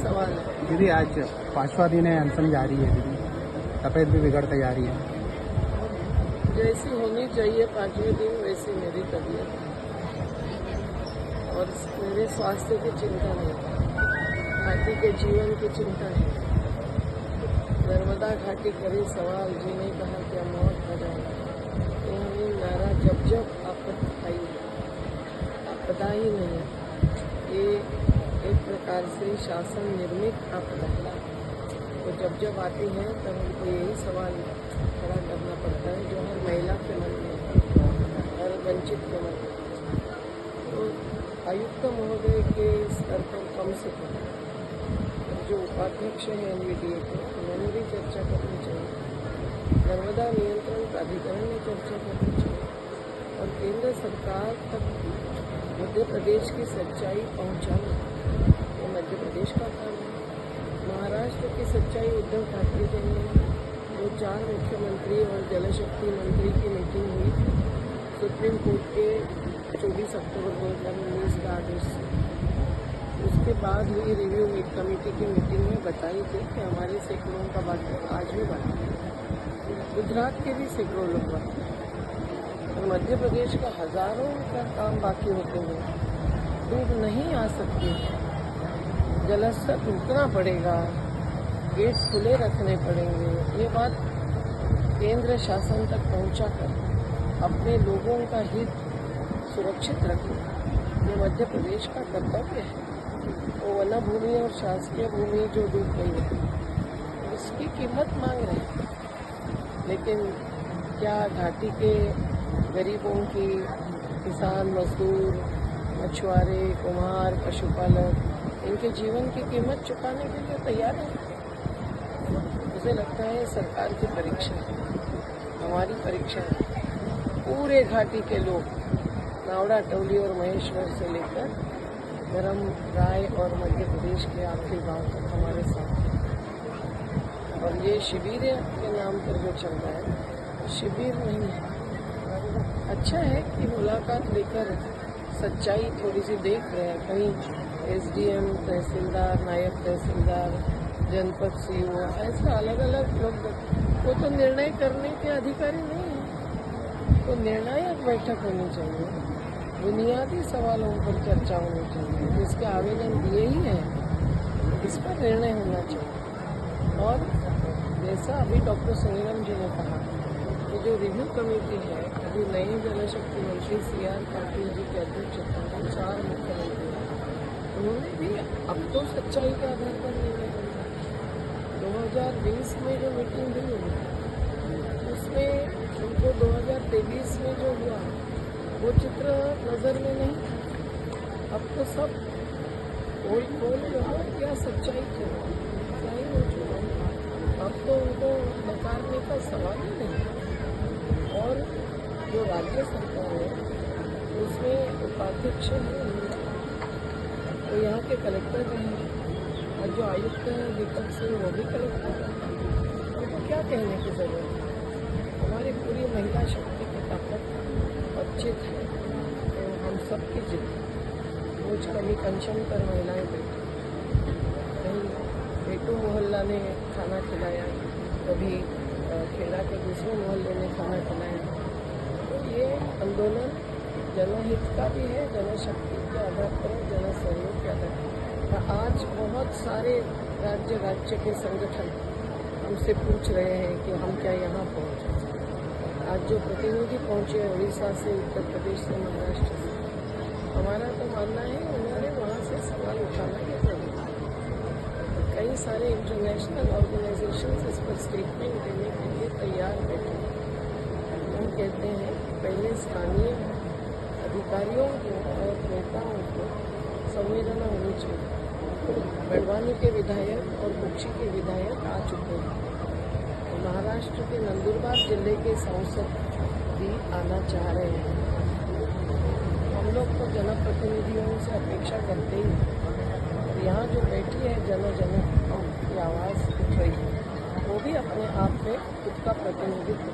सवाल है। दीदी आज 5वां दिन है, अनशन जारी है दीदी, तबीयत भी बिगड़ती जा रही है। जैसी होनी चाहिए 5वें दिन वैसी मेरी तबीयत और मेरे स्वास्थ्य की चिंता नहीं, घाटी के जीवन की चिंता नहीं। नर्मदा घाटी करी सवाल, जीने कहा क्या मौत हो जाए। यही नारा जब जब आपत्ति आई, आपदा ही नहीं, ये एक प्रकार से शासन निर्मित आपदा है। तो जब आती है तब हमको यही सवाल खड़ा करना पड़ता है जो हर महिला के मन में, हर वंचित के मन में। तो आयुक्त महोदय के स्तर पर कम से कम जो उपाध्यक्ष हैं NVDA के, उन्होंने भी चर्चा करनी चाहिए। नर्मदा नियंत्रण प्राधिकरण ने चर्चा करनी चाहिए और केंद्र सरकार तक मध्य प्रदेश की सच्चाई पहुंचाना ये मध्य प्रदेश का काम है। महाराष्ट्र की सच्चाई उद्धव ठाकरे देंगे। वो 4 मुख्यमंत्री और जलशक्ति मंत्री की मीटिंग हुई सुप्रीम कोर्ट के 24 अक्टूबर 2019 का आदेश से। उसके बाद हुई रिव्यू कमेटी की मीटिंग में बताई थी कि हमारे सैकड़ों का बाकी आज भी बाकी है, गुजरात के भी सैकड़ों लोग बाकी हैं और मध्य प्रदेश का हजारों का काम बाकी होते हुए दूध नहीं आ सकती। जलस्तर रुकना पड़ेगा, गेट्स खुले रखने पड़ेंगे। ये बात केंद्र शासन तक पहुंचाकर अपने लोगों का हित सुरक्षित रखें, ये मध्य प्रदेश का कर्तव्य है। वो वन भूमि और शासकीय भूमि जो डूब गई है उसकी कीमत मांग रहे हैं, लेकिन क्या घाटी के गरीबों की, किसान, मजदूर, मछुआरे, कुम्हार, पशुपालक, इनके जीवन की कीमत चुकाने के लिए तैयार है? मुझे लगता है सरकार की परीक्षा है, हमारी परीक्षा है। पूरे घाटी के लोग नावड़ा, टोली और महेश्वर से लेकर गरम, राय और मध्य प्रदेश के आखिरी गांव तक हमारे साथ हैं। और ये शिविर के नाम पर जो चल रहा है, शिविर नहीं है। अच्छा है कि मुलाकात लेकर सच्चाई थोड़ी सी देख रहे हैं। कहीं SDM, तहसीलदार, नायब तहसीलदार, जनपद CO, ऐसा अलग अलग लोग, वो तो निर्णय करने के अधिकारी नहीं है। तो निर्णायक बैठक होनी चाहिए, बुनियादी सवालों पर चर्चा होनी चाहिए, जिसके आवेदन दिए ही हैं इस पर निर्णय होना चाहिए। और जैसा अभी डॉक्टर सुनीलम जी ने कहा कि जो रिव्यू कमेटी है, अभी नए जलशक्ति मंत्री CR पाटिल जी की अध्यक्षता में 4 मुख्यमंत्री हैं, उन्होंने भी अब तो सच्चाई के आधार पर निर्णय करना। 2020 में जो मीटिंग हुई उसमें उनको 2023 में जो हुआ वो चित्र नजर में नहीं था। अब तो सब खोल क्या सच्चाई सही हो चुका, अब तो उनको नकारने का सवाल ही नहीं। और जो राज्य सरकार है उसमें उपाध्यक्ष हैं, तो यहाँ के कलेक्टर हैं और जो आयुक्त हैं दीपक सिंह, वो भी कलेक्टर हैं। उनको क्या कहने की जरूरत है? हमारी पूरी महिला शक्ति की ताकत और चित है, तो हम सबकी जिद। रोज कभी कंचन पर महिलाएं बैठी, कहीं बेटू मोहल्ला ने खाना खिलाया, कभी खेड़ा के दूसरे मोहल्ले ने खाना खिलाया। तो ये आंदोलन जनहित का भी है, जनशक्ति के आधार पर, जन सहयोग के आधार पर। आज बहुत सारे राज्य के संगठन हमसे पूछ रहे हैं कि हम क्या यहाँ पहुँचे। आज जो प्रतिनिधि पहुँचे उड़ीसा से, उत्तर प्रदेश से, महाराष्ट्र से, हमारा तो मानना है उन्होंने वहाँ से सवाल उठाना ही जरूरी है। कई सारे इंटरनेशनल ऑर्गेनाइजेशन इस पर स्टेटमेंट देने के लिए तैयार बैठे। हम कहते हैं पहले स्थानीय अधिकारियों को और नेताओं को संवेदना होनी चाहिए। बड़वानी के विधायक और कुक्षी के विधायक आ चुके हैं, महाराष्ट्र के नंदुरबार जिले के सांसद भी आना चाह रहे हैं। हम लोग तो जनप्रतिनिधियों से अपेक्षा करते ही हैं, और यहाँ जो बैठी है जन की आवाज़ उठ रही है, वो भी अपने आप में खुद का प्रतिनिधित्व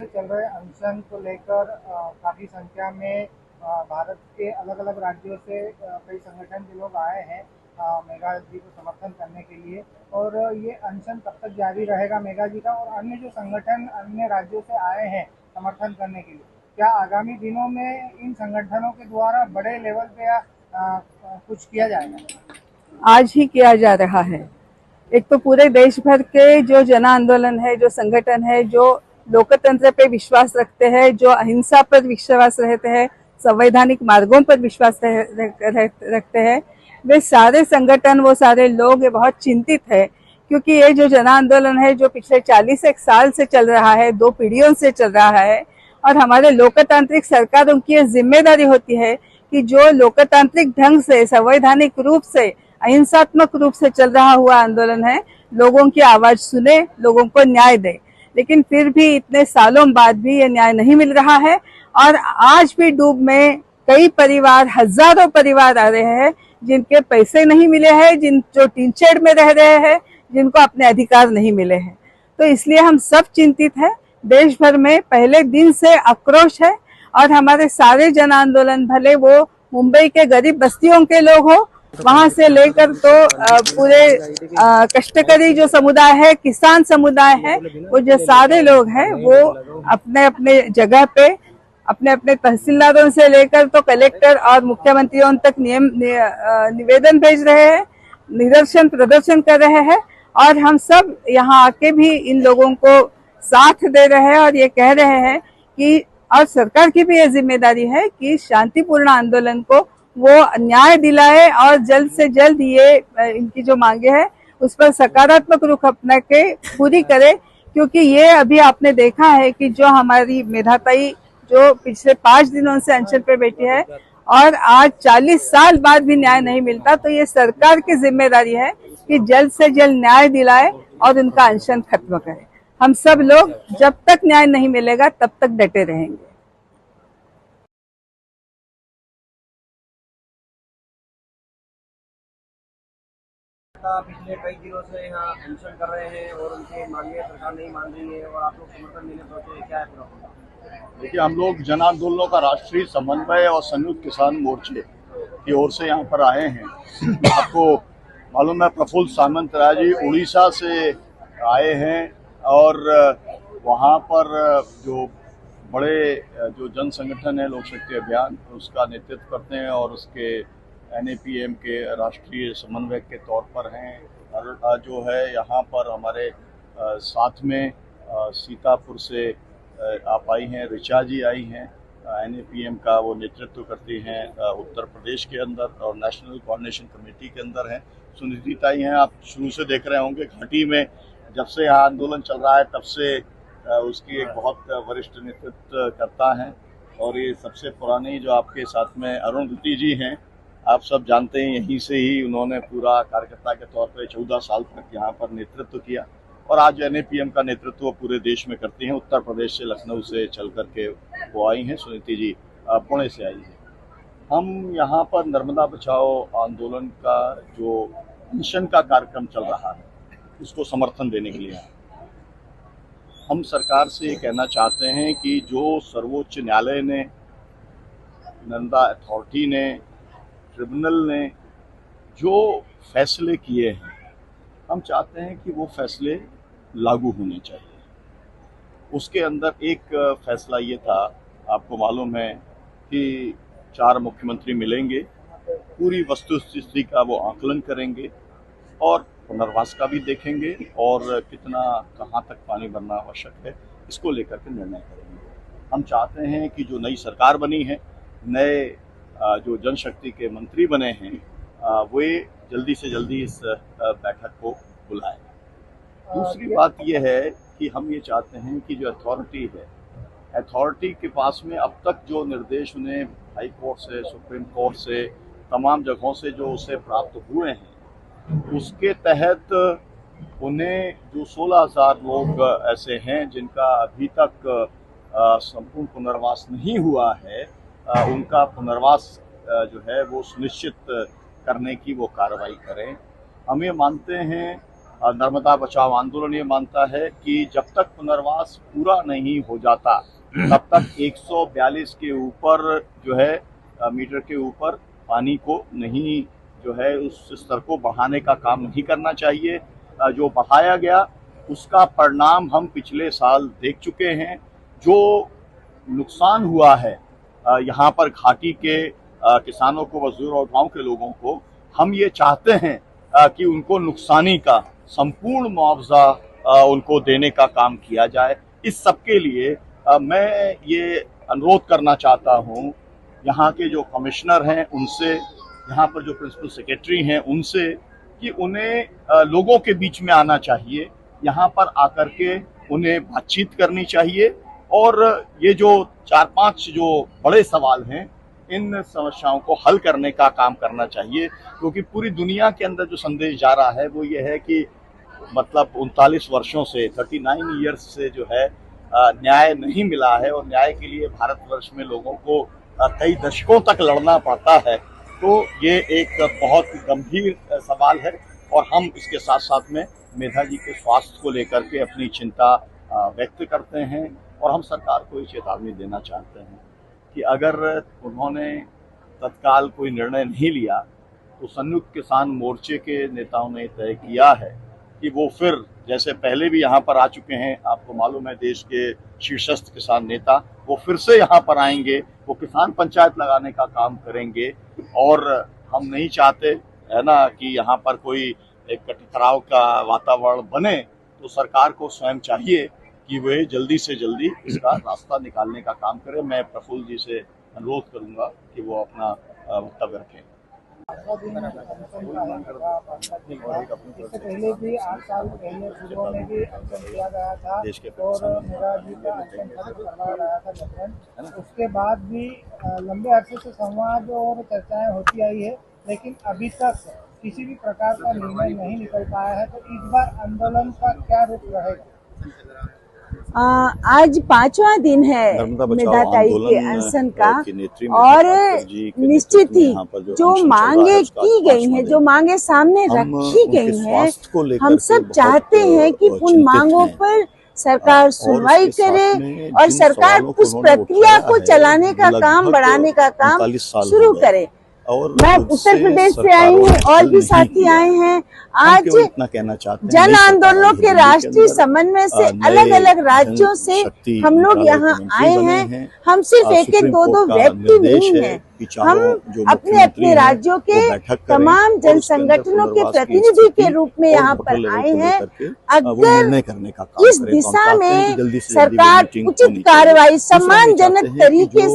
चल रहे अनशन को लेकर काफ़ी संख्या में भारत के अलग अलग राज्यों से कई संगठन के लोग आए हैं मेघा जी को समर्थन करने के लिए। और ये अनशन कब तक जारी रहेगा मेघा जी का, और अन्य जो संगठन अन्य राज्यों से आए हैं समर्थन करने के लिए, क्या आगामी दिनों में इन संगठनों के द्वारा बड़े लेवल पे कुछ किया जाएगा? आज ही किया जा रहा है। एक तो पूरे देश भर के जो जन आंदोलन है, जो संगठन है, जो लोकतंत्र पे विश्वास रखते हैं, जो अहिंसा पर विश्वास रहते हैं, संवैधानिक मार्गों पर विश्वास रखते हैं, वे सारे संगठन, वो सारे लोग ये बहुत चिंतित है, क्योंकि ये जो जन आंदोलन है जो पिछले 41 साल से चल रहा है, 2 पीढ़ियों से चल रहा है, और हमारे लोकतांत्रिक सरकारों की ये जिम्मेदारी होती है कि जो लोकतांत्रिक ढंग से, संवैधानिक रूप से, अहिंसात्मक रूप से चल रहा हुआ आंदोलन है, लोगों की आवाज सुने, लोगों को न्याय दे। लेकिन फिर भी इतने सालों बाद भी ये न्याय नहीं मिल रहा है, और आज भी डूब में कई परिवार, हजारों परिवार आ रहे हैं जिनके पैसे नहीं मिले हैं, जो टीन शेड में रह रहे हैं, जिनको अपने अधिकार नहीं मिले हैं। तो इसलिए हम सब चिंतित हैं। देश भर में पहले दिन से आक्रोश है, और हमारे सारे जन आंदोलन, भले वो मुंबई के गरीब बस्तियों के लोग हो, वहां से लेकर तो पूरे कष्टकरी जो समुदाय है, किसान समुदाय है, वो जो सारे लोग हैं, वो अपने अपने जगह पे अपने अपने तहसीलदारों से लेकर तो कलेक्टर और मुख्यमंत्रियों तक निवेदन भेज रहे हैं, निदर्शन प्रदर्शन कर रहे हैं, और हम सब यहाँ आके भी इन लोगों को साथ दे रहे हैं और ये कह रहे हैं कि, और सरकार की भी ये जिम्मेदारी है कि शांतिपूर्ण आंदोलन को वो न्याय दिलाए, और जल्द से जल्द ये इनकी जो मांगे हैं उस पर सकारात्मक रुख अपना के पूरी करे। क्योंकि ये अभी आपने देखा है कि जो हमारी मेधाताई जो पिछले 5 दिनों से अनशन पे बैठी है, और आज 40 साल बाद भी न्याय नहीं मिलता, तो ये सरकार की जिम्मेदारी है कि जल्द से जल्द न्याय दिलाए और उनका अनशन खत्म करे। हम सब लोग जब तक न्याय नहीं मिलेगा तब तक डटे रहेंगे। पिछले कई दिनों से यहाँ अनशन कर रहे हैं और उनकी मांगे सरकार नहीं मान रही है, और आप लोग समर्थन देने पहुंचे, क्या है पूरा? देखिए, हम लोग जन आंदोलनों का राष्ट्रीय समन्वय और संयुक्त किसान मोर्चे की ओर से यहाँ पर आए हैं। आपको मालूम है, प्रफुल्ल सामंत राय जी उड़ीसा से आए हैं, और वहाँ पर जो बड़े जो जन संगठन है लोक शक्ति अभियान, उसका नेतृत्व करते हैं, और उसके NAPM के राष्ट्रीय समन्वयक के तौर पर हैं। और जो है यहाँ पर हमारे साथ में सीतापुर से आप आई हैं, ऋचा जी आई हैं, NAPM का वो नेतृत्व करती हैं उत्तर प्रदेश के अंदर, और नेशनल कोऑर्डिनेशन कमेटी के अंदर हैं। सुनीति ताई हैं, आप शुरू से देख रहे होंगे घाटी में जब से यहाँ आंदोलन चल रहा है तब से उसकी एक बहुत वरिष्ठ नेतृत्व करता है। और ये सबसे पुरानी जो आपके साथ में अरुणधति जी हैं, आप सब जानते हैं, यहीं से ही उन्होंने पूरा कार्यकर्ता के तौर पर 14 साल तक यहाँ पर नेतृत्व किया, और आज NAPM का नेतृत्व पूरे देश में करती हैं। उत्तर प्रदेश से, लखनऊ से चल करके वो आई हैं। सुनीति जी पुणे से आई हैं। हम यहाँ पर नर्मदा बचाओ आंदोलन का जो मिशन का कार्यक्रम चल रहा है उसको समर्थन देने के लिए हम सरकार से ये कहना चाहते हैं कि जो सर्वोच्च न्यायालय ने, नर्मदा अथॉरिटी ने, ट्रिब्यूनल ने जो फैसले किए हैं, हम चाहते हैं कि वो फैसले लागू होने चाहिए। उसके अंदर एक फैसला ये था, आपको मालूम है कि 4 मुख्यमंत्री मिलेंगे, पूरी वस्तुस्थिति का वो आकलन करेंगे, और पुनर्वास का भी देखेंगे, और कितना कहाँ तक पानी भरना आवश्यक है इसको लेकर के निर्णय करेंगे। हम चाहते हैं कि जो नई सरकार बनी है, नए जो जनशक्ति के मंत्री बने हैं, वे जल्दी से जल्दी इस बैठक को बुलाएं। दूसरी बात यह है कि हम ये चाहते हैं कि जो अथॉरिटी है, अथॉरिटी के पास में अब तक जो निर्देश उन्हें हाई कोर्ट से, सुप्रीम कोर्ट से, तमाम जगहों से जो उसे प्राप्त हुए हैं, उसके तहत उन्हें जो 16,000 लोग ऐसे हैं जिनका अभी तक संपूर्ण पुनर्वास नहीं हुआ है, उनका पुनर्वास जो है वो सुनिश्चित करने की वो कार्रवाई करें। हम ये मानते हैं, नर्मदा बचाओ आंदोलन ये मानता है कि जब तक पुनर्वास पूरा नहीं हो जाता तब तक 142 के ऊपर जो है मीटर के ऊपर पानी को नहीं जो है उस स्तर को बढ़ाने का काम नहीं करना चाहिए। जो बढ़ाया गया उसका परिणाम हम पिछले साल देख चुके हैं। जो नुकसान हुआ है यहाँ पर घाटी के किसानों को, मजदूर और गांव के लोगों को, हम ये चाहते हैं कि उनको नुकसानी का संपूर्ण मुआवजा उनको देने का काम किया जाए। इस सब के लिए मैं ये अनुरोध करना चाहता हूँ यहाँ के जो कमिश्नर हैं उनसे, यहाँ पर जो प्रिंसिपल सेक्रेटरी हैं उनसे, कि उन्हें लोगों के बीच में आना चाहिए, यहाँ पर आकर के उन्हें बातचीत करनी चाहिए और ये जो 4-5 जो बड़े सवाल हैं इन समस्याओं को हल करने का काम करना चाहिए। क्योंकि पूरी दुनिया के अंदर जो संदेश जा रहा है वो ये है कि मतलब 39 वर्षों से 39 ईयर्स से जो है न्याय नहीं मिला है और न्याय के लिए भारतवर्ष में लोगों को कई दशकों तक लड़ना पड़ता है। तो ये एक बहुत गंभीर सवाल है और हम इसके साथ साथ में मेधा जी के स्वास्थ्य को लेकर के अपनी चिंता व्यक्त करते हैं और हम सरकार को ये चेतावनी देना चाहते हैं कि अगर उन्होंने तत्काल कोई निर्णय नहीं लिया तो संयुक्त किसान मोर्चे के नेताओं ने तय किया है कि वो फिर, जैसे पहले भी यहाँ पर आ चुके हैं, आपको मालूम है देश के शीर्षस्थ किसान नेता, वो फिर से यहाँ पर आएंगे, वो किसान पंचायत लगाने का काम करेंगे। और हम नहीं चाहते है ना कि यहाँ पर कोई एक कटघराव का वातावरण बने, तो सरकार को स्वयं चाहिए कि वे जल्दी से जल्दी इसका रास्ता निकालने का काम करें। मैं प्रफुल्ल जी से अनुरोध करूंगा कि वो अपना वक्तव्य रखें। इससे पहले भी 8 साल पहले पूर्व में भी अनशन किया गया था और मेरा जी का अनशन खत्म करवाया गया था जबरन। उसके बाद भी लंबे अरसे से संवाद और चर्चाएं होती आई है, लेकिन अभी तक किसी भी प्रकार का निर्णय नहीं निकल पाया है। तो इस बार आंदोलन का क्या रूप रहेगा? आज 5वां दिन है मेधा ताई के अनशन का और निश्चित ही जो मांगे की गई हैं, जो मांगे सामने रखी गई हैं, हम सब चाहते हैं कि उन मांगों पर सरकार सुनवाई करे और सरकार उस प्रक्रिया को चलाने का काम, बढ़ाने का काम शुरू करे। मैं उत्तर प्रदेश से आई हूँ और भी साथी आए हैं। आज जन आंदोलनों के राष्ट्रीय समन्वय से अलग अलग राज्यों से हम लोग यहाँ आए हैं। हम सिर्फ एक 2 व्यक्ति नहीं हैं, हम अपने अपने राज्यों के तमाम जन संगठनों के प्रतिनिधि के रूप में यहाँ पर आए हैं। अगर इस दिशा में सरकार उचित कार्रवाई सम्मानजनक तरीके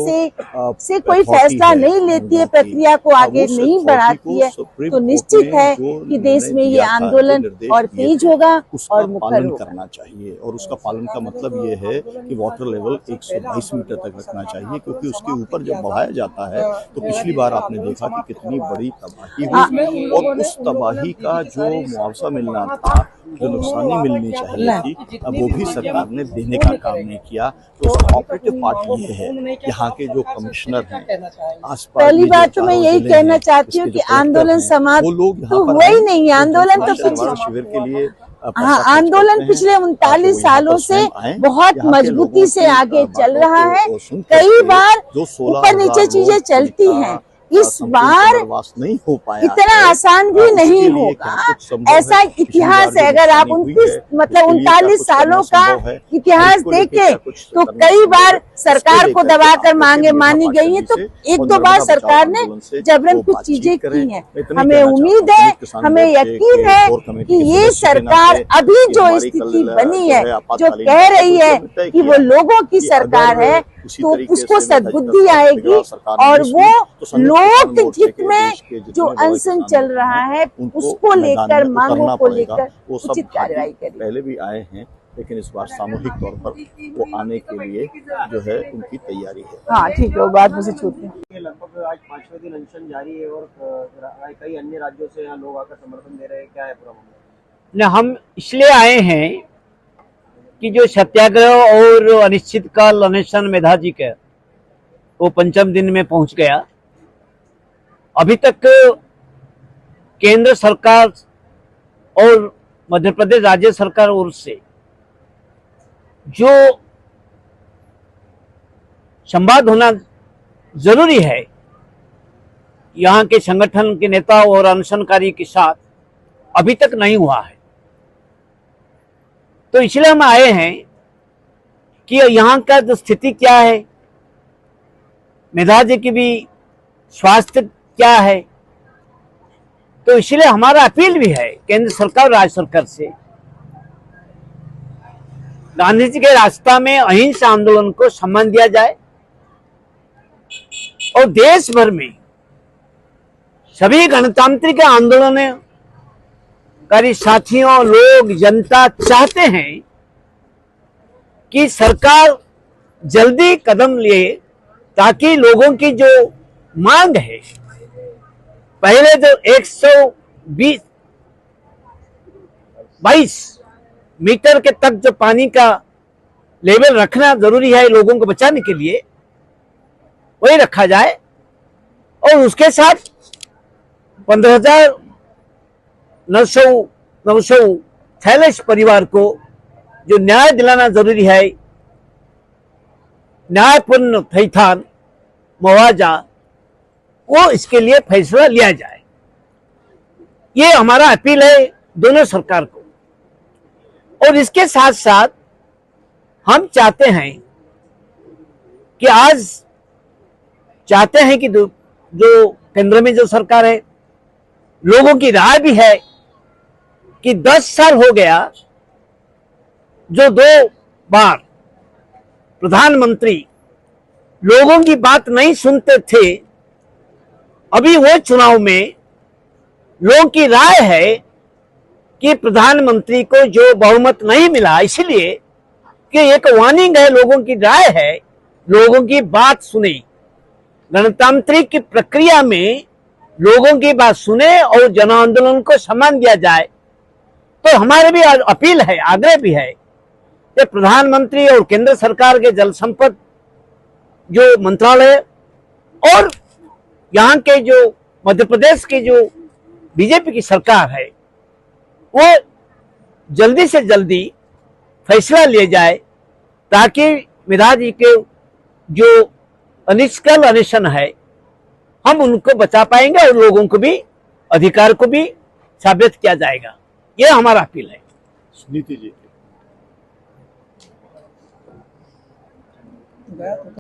से कोई फैसला नहीं लेती है, प्रक्रिया को आगे नहीं बढ़ाती है, तो निश्चित है कि देश में ये आंदोलन और तेज होगा और मुखर होगा। करना चाहिए और उसका पालन का मतलब ये है कि वाटर लेवल 122 मीटर तक रखना चाहिए, क्योंकि उसके ऊपर जब बढ़ाया जाता है तो पिछली बार आपने देखा कि कितनी बड़ी तबाही हुई और उस तबाही का जो मुआवजा मिलना था, जो नुकसानी मिलनी चाहिए थी, वो भी सरकार ने देने का काम नहीं किया। तो उसका ऑपरेटिव पार्ट ये है, यहाँ के जो कमिश्नर हैं, पहली बात तो मैं यही कहना चाहती हूँ कि आंदोलन समाप्त तो हुआ ही नहीं है। आंदोलन तो शिविर के लिए आंदोलन पिछले 39 सालों से बहुत मजबूती से आगे चल रहा है। कई बार ऊपर नीचे चीजें चलती हैं, इस बार नहीं हो पाया, इतना आसान भी नहीं होगा। ऐसा इतिहास है, अगर आप 39 सालों का इतिहास देखें तो कई बार सरकार को दबाकर मांगे मानी गई हैं, तो 1-2 बार सरकार ने जबरन कुछ चीजें की हैं। हमें उम्मीद है, हमें यकीन है कि ये सरकार अभी जो स्थिति बनी है, जो कह रही है कि वो लोगों की सरकार है, तो उसको सद्बुद्धि आएगी और वो लोक हित में जो अनशन चल रहा है उसको लेकर, मांगों को लेकर उचित कार्रवाई करेगी। पहले भी आए हैं, लेकिन इस बार सामूहिक तौर पर वो आने के लिए जो है उनकी तैयारी है। हाँ ठीक है, वो बात मुझे छूट गई। लगभग आज 5वें दिन अनशन जारी है और कई अन्य राज्यों से यहाँ लोग आकर समर्थन दे रहे हैं, क्या है पूरा मामला? हम इसलिए आए हैं कि जो सत्याग्रह और अनिश्चितकाल अनशन मेधा जी का वो 5वें दिन में पहुंच गया। अभी तक केंद्र सरकार और मध्य प्रदेश राज्य सरकार ओर से जो संवाद होना जरूरी है यहाँ के संगठन के नेता और अनशनकारी के साथ अभी तक नहीं हुआ है। तो इसलिए हम आए हैं कि यहाँ का जो स्थिति क्या है, मेधा जी की भी स्वास्थ्य क्या है। तो इसलिए हमारा अपील भी है केंद्र सरकार और राज्य सरकार से, गांधी जी के रास्ता में अहिंसा आंदोलन को सम्मान दिया जाए और देश भर में सभी गणतांत्रिक आंदोलनकारी साथियों, लोग, जनता चाहते हैं कि सरकार जल्दी कदम ले ताकि लोगों की जो मांग है, पहले जो 122 मीटर के तक जो पानी का लेवल रखना जरूरी है लोगों को बचाने के लिए, वही रखा जाए और उसके साथ 15,946 परिवार को जो न्याय दिलाना जरूरी है, न्यायपूर्ण थैथान मुआवजा, वो इसके लिए फैसला लिया जाए। ये हमारा अपील है दोनों सरकार को। और इसके साथ साथ हम चाहते हैं कि आज चाहते हैं कि जो केंद्र में जो सरकार है, लोगों की राय भी है कि 10 साल हो गया जो 2 बार प्रधानमंत्री लोगों की बात नहीं सुनते थे, अभी वो चुनाव में लोगों की राय है कि प्रधानमंत्री को जो बहुमत नहीं मिला, इसलिए कि एक वार्निंग है, लोगों की राय है, लोगों की बात सुने, गणतांत्रिक प्रक्रिया में लोगों की बात सुने और जन आंदोलन को सम्मान दिया जाए। तो हमारे भी अपील है, आग्रह भी है कि प्रधानमंत्री और केंद्र सरकार के जल संपद जो मंत्रालय और यहाँ के जो मध्य प्रदेश की जो बीजेपी की सरकार है, वो जल्दी से जल्दी फैसला लिए जाए ताकि मेधा जी के जो अनिष्कल अनशन है, हम उनको बचा पाएंगे और लोगों को भी अधिकार को भी साबित किया जाएगा। ये हमारा अपील है। सुनीति जी